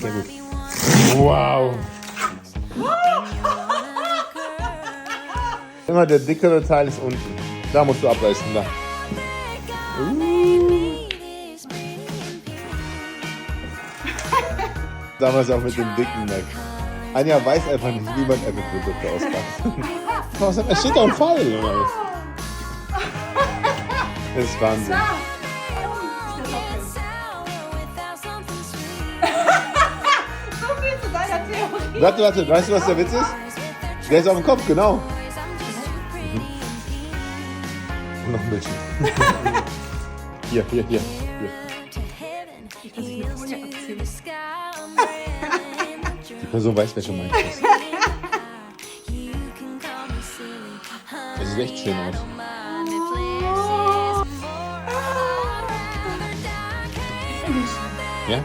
Sehr gut. Wow. Immer der dickere Teil ist unten. Da musst du abreißen, da. Damals auch mit dem dicken Mac. Anja weiß einfach nicht, wie man Apple-Produkte auspackt. Es steht da ein Pfeil, oder was? Das ist Wahnsinn. So viel zu deiner Theorie. Warte, weißt du, was der Witz ist? Der ist auf dem Kopf, genau. Noch ein bisschen. Hier. Die Person weiß, wer schon meint ist. Das sieht echt schön aus. Ja?